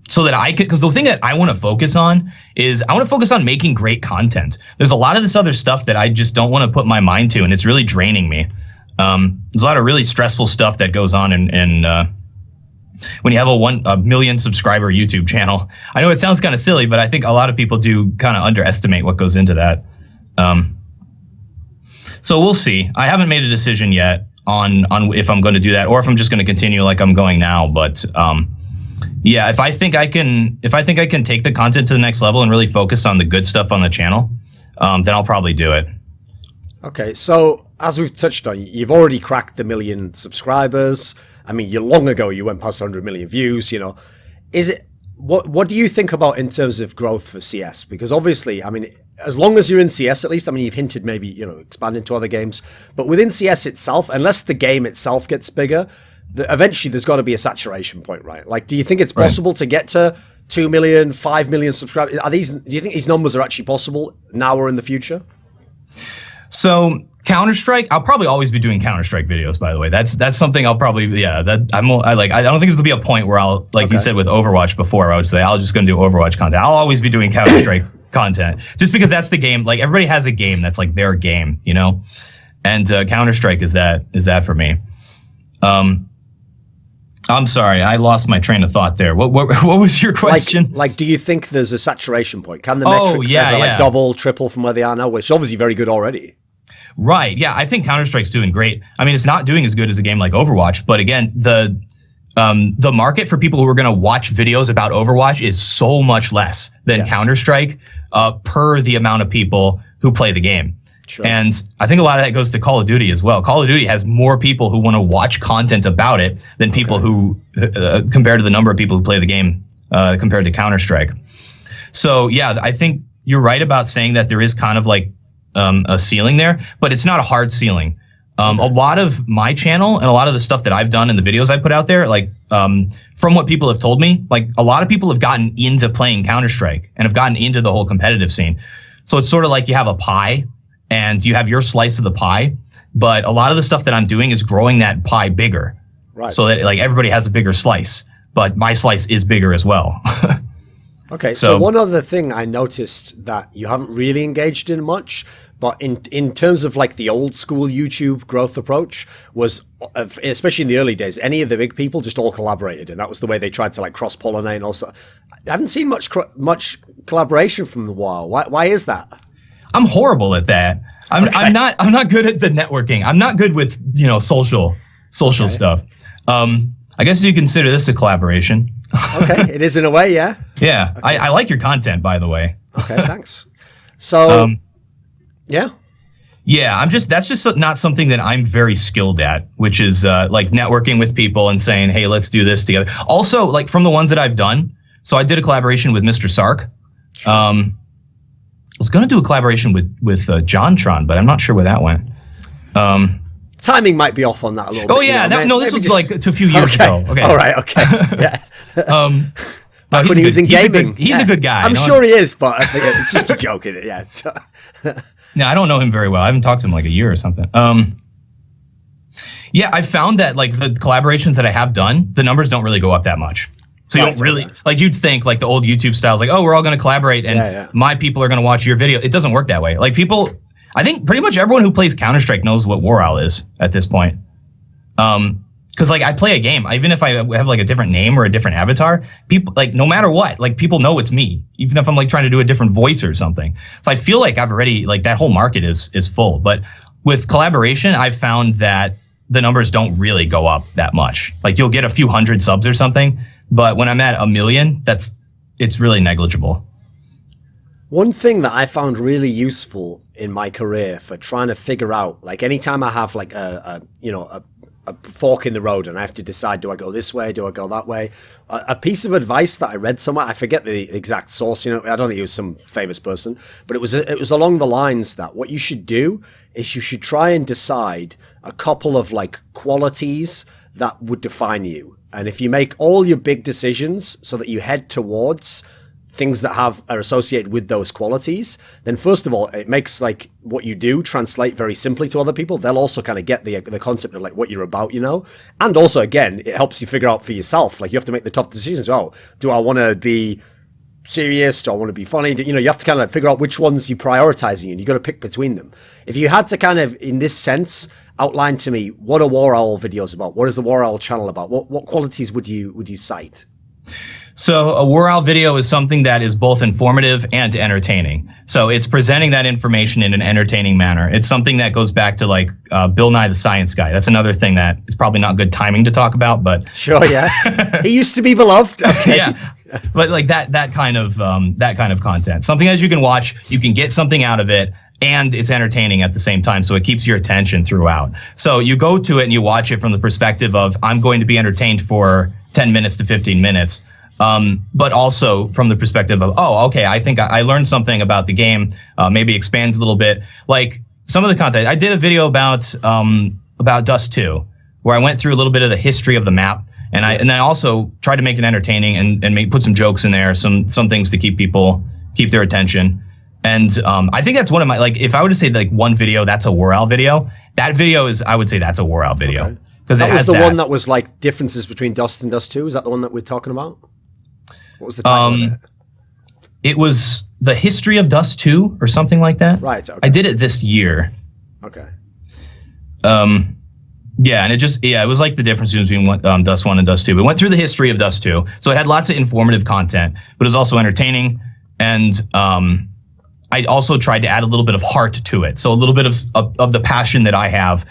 S3: So that I could, because the thing that I want to focus on is I want to focus on making great content. There's a lot of this other stuff that I just don't want to put my mind to, and it's really draining me. There's a lot of really stressful stuff that goes on in when you have a million subscriber YouTube channel. I know it sounds kind of silly, but I think a lot of people do kind of underestimate what goes into that. So we'll see. I haven't made a decision yet on if I'm going to do that or if I'm just going to continue like I'm going now. But yeah, if I think I can take the content to the next level and really focus on the good stuff on the channel, then I'll probably do it.
S2: Okay, so as we've touched on, you've already cracked the 1 million subscribers. I mean, long ago you went past 100 million views. You know, is it what do you think about in terms of growth for CS? Because obviously, I mean, as long as you're in CS, at least, I mean, you've hinted maybe, you know, expand into other games, but within CS itself, unless the game itself gets bigger, eventually there's got to be a saturation point, right? Like, do you think it's possible to get to 2 million, 5 million subscribers? Do you think these numbers are actually possible now or in the future?
S3: So Counter-Strike, I'll probably always be doing Counter-Strike videos, by the way. That's something I'll probably, I don't think there'll be a point where I'll, like you said with Overwatch before, I would say, I'll just going to do Overwatch content. I'll always be doing Counter-Strike content just because that's the game. Like, everybody has a game that's like their game, you know? And Counter-Strike is that for me. I'm sorry, I lost my train of thought there. What was your question?
S2: Like, do you think there's a saturation point? Can the metrics ever like double, triple from where they are now? Which is obviously very good already.
S3: Right. Yeah, I think Counter-Strike's doing great. I mean, it's not doing as good as a game like Overwatch, but again, the market for people who are going to watch videos about Overwatch is so much less than Counter-Strike per the amount of people who play the game. Sure. And I think a lot of that goes to Call of Duty as well. Call of Duty has more people who want to watch content about it than people who, compared to the number of people who play the game, compared to Counter-Strike. So yeah, I think you're right about saying that there is kind of like a ceiling there, but it's not a hard ceiling. A lot of my channel and a lot of the stuff that I've done in the videos I put out there, like from what people have told me, like a lot of people have gotten into playing Counter-Strike and have gotten into the whole competitive scene. So it's sort of like you have a pie and you have your slice of the pie, but a lot of the stuff that I'm doing is growing that pie bigger, right? So that like everybody has a bigger slice, but my slice is bigger as well.
S2: Okay, so one other thing I noticed that you haven't really engaged in much, but in terms of like the old school YouTube growth approach was, especially in the early days, any of the big people just all collaborated, and that was the way they tried to like cross-pollinate. And also, I haven't seen much collaboration from the WoW. Why is that? I'm
S3: horrible at that. I'm not good at the networking. I'm not good with, you know, social stuff. I guess you consider this a collaboration.
S2: Okay, it is in a way, yeah.
S3: Yeah,
S2: okay.
S3: I like your content, by the way.
S2: Okay, thanks. So, yeah.
S3: Yeah, that's just not something that I'm very skilled at, which is like networking with people and saying, hey, let's do this together. Also, like from the ones that I've done, so I did a collaboration with Mr. Sark. I was going to do a collaboration with JonTron, but I'm not sure where that went.
S2: Timing might be off on that a little bit.
S3: Oh yeah, this was like a few years ago. Okay,
S2: all right, okay, yeah. Back when he was in gaming,
S3: he's a good guy.
S2: I'm sure he is, but it's just a joke, isn't it? Yeah.
S3: No, I don't know him very well. I haven't talked to him like a year or something. Yeah, I found that like the collaborations that I have done, the numbers don't really go up that much. So you don't really, like you'd think like the old YouTube styles, like, oh, we're all going to collaborate and my people are going to watch your video. It doesn't work that way. Like people, I think pretty much everyone who plays Counter-Strike knows what War Owl is at this point. Because like I play a game, even if I have like a different name or a different avatar, people like no matter what, like people know it's me, even if I'm like trying to do a different voice or something. So I feel like I've already like that whole market is full. But with collaboration, I've found that the numbers don't really go up that much. Like you'll get a few hundred subs or something, but when I'm at 1 million, it's really negligible.
S2: One thing that I found really useful in my career for trying to figure out, like anytime I have like a a fork in the road and I have to decide, do I go this way, do I go that way? A piece of advice that I read somewhere, I forget the exact source, I don't think it was some famous person, but it was along the lines that what you should do is you should try and decide a couple of like qualities that would define you. And if you make all your big decisions so that you head towards things that are associated with those qualities, then first of all, it makes like what you do translate very simply to other people. They'll also kind of get the concept of like what you're about, and also again, it helps you figure out for yourself. Like you have to make the tough decisions. Oh, do I want to be serious? Do I want to be funny? You have to kind of figure out which ones you're prioritizing, and you got to pick between them. If you had to kind of, in this sense, outline to me what a War Owl video is about, what is the War Owl channel about? What qualities would you cite?
S3: So a War Owl video is something that is both informative and entertaining. So it's presenting that information in an entertaining manner. It's something that goes back to like Bill Nye the Science Guy. That's another thing that is probably not good timing to talk about, but
S2: sure, yeah, he used to be beloved. Okay.
S3: Yeah, but like that kind of content, something that you can watch, you can get something out of it, and it's entertaining at the same time, so it keeps your attention throughout. So you go to it and you watch it from the perspective of, I'm going to be entertained for 10 minutes to 15 minutes. But also from the perspective of, oh, okay, I think I learned something about the game, maybe expand a little bit. Like some of the content, I did a video about Dust 2, where I went through a little bit of the history of the map, and then I also tried to make it entertaining and put some jokes in there, some things to keep their attention. And I think that's one of my, like, if I were to say like one video, that's a War Owl video. That video I would say that's a War Owl video.
S2: Okay. Because that was the one that was like differences between Dust and Dust 2. Is that the one that we're talking about? What was the title of it?
S3: It was the history of Dust 2 or something like that.
S2: Right. Okay.
S3: I did it this year.
S2: Okay.
S3: Yeah, and it was like the difference between Dust 1 and Dust 2. We went through the history of Dust 2, so it had lots of informative content, but it was also entertaining, and I also tried to add a little bit of heart to it, so a little bit of the passion that I have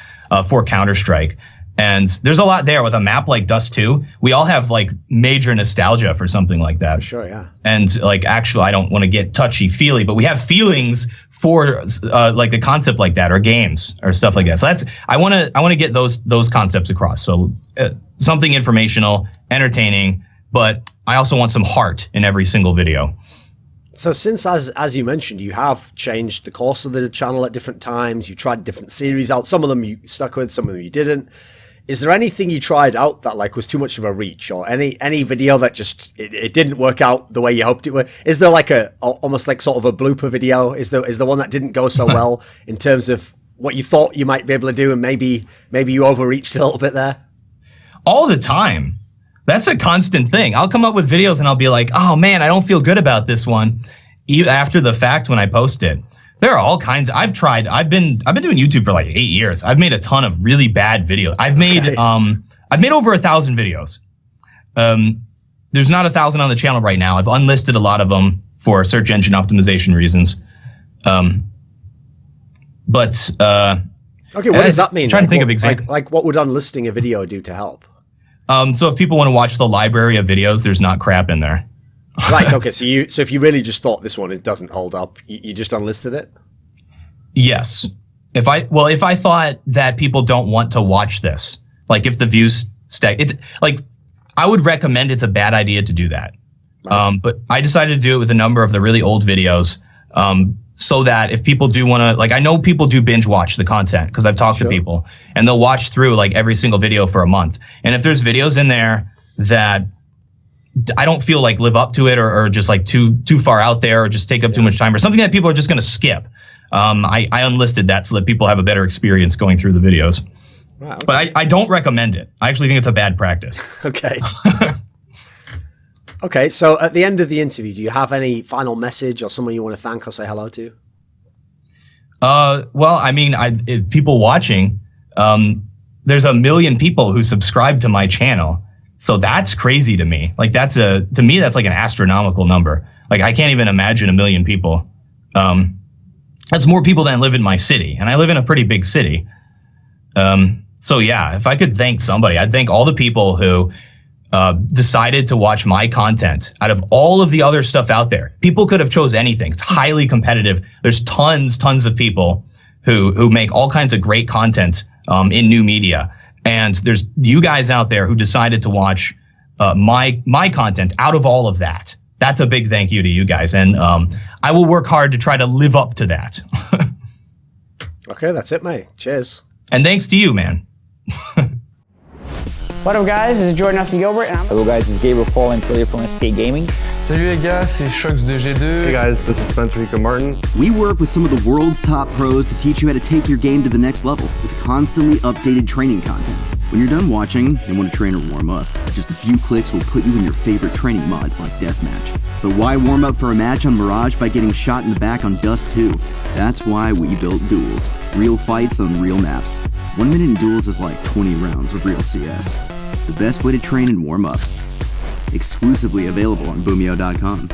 S3: for Counter-Strike. And there's a lot there with a map like Dust 2. We all have like major nostalgia for something like that.
S2: For sure, yeah.
S3: And like, actually, I don't want to get touchy-feely, but we have feelings for like a concept like that, or games or stuff like that. So I want to get those concepts across. So something informational, entertaining, but I also want some heart in every single video.
S2: So since, as you mentioned, you have changed the course of the channel at different times, you tried different series out. Some of them you stuck with, some of them you didn't. Is there anything you tried out that like was too much of a reach, or any video that just it didn't work out the way you hoped it would? Is there like almost like sort of a blooper video? Is the one that didn't go so well in terms of what you thought you might be able to do, and maybe you overreached a little bit there? All the time.
S3: That's a constant thing. I'll come up with videos and I'll be like, oh man, I don't feel good about this one. Even after the fact, when I post it, there are all kinds. I've been doing YouTube for like 8 years. I've made a ton of really bad videos. I've made over 1,000 videos. There's not 1,000 on the channel right now. I've unlisted a lot of them for search engine optimization reasons.
S2: Okay, what does that mean?
S3: I'm trying to think of examples.
S2: Like what would unlisting a video do to help?
S3: So if people want to watch the library of videos, there's not crap in there.
S2: Right. Okay. So if you really just thought this one, it doesn't hold up, you just unlisted it?
S3: Yes. If I thought that people don't want to watch this, like if the views stack, it's like, I would recommend it's a bad idea to do that. Right. But I decided to do it with a number of the really old videos, so that if people do want to, like, I know people do binge watch the content because I've talked to people, and they'll watch through like every single video for a month. And if there's videos in there that I don't feel like live up to it, or just like too far out there, or just take up too much time, or something that people are just going to skip, I unlisted that so that people have a better experience going through the videos. Wow, okay. But I don't recommend it. I actually think it's a bad practice.
S2: Okay. Okay, so at the end of the interview, do you have any final message or someone you want to thank or say hello to?
S3: Well, I mean, people watching, there's 1 million people who subscribe to my channel. So that's crazy to me. Like to me, that's like an astronomical number. Like I can't even imagine 1 million people. That's more people than live in my city, and I live in a pretty big city. So yeah, if I could thank somebody, I'd thank all the people who decided to watch my content out of all of the other stuff out there. People could have chose anything. It's highly competitive. There's tons of people who make all kinds of great content in new media. And there's you guys out there who decided to watch my content out of all of that. That's a big thank you to you guys. And I will work hard to try to live up to that.
S2: Okay, that's it, mate. Cheers.
S3: And thanks to you, man.
S4: What up, guys? This is Jordan Nelson Gilbert, and
S5: Hello guys, this is Gabriel Falling, player from SK Gaming.
S6: Salut les gars, c'est Shox de G2.
S7: Hey guys, this is Spencer Rico Martin.
S8: We work with some of the world's top pros to teach you how to take your game to the next level with constantly updated training content. When you're done watching and want to train or warm up, just a few clicks will put you in your favorite training mods like Deathmatch. But why warm up for a match on Mirage by getting shot in the back on Dust 2? That's why we built Duels. Real fights on real maps. 1 minute in Duels is like 20 rounds of real CS. The best way to train and warm up. Exclusively available on Boomio.com.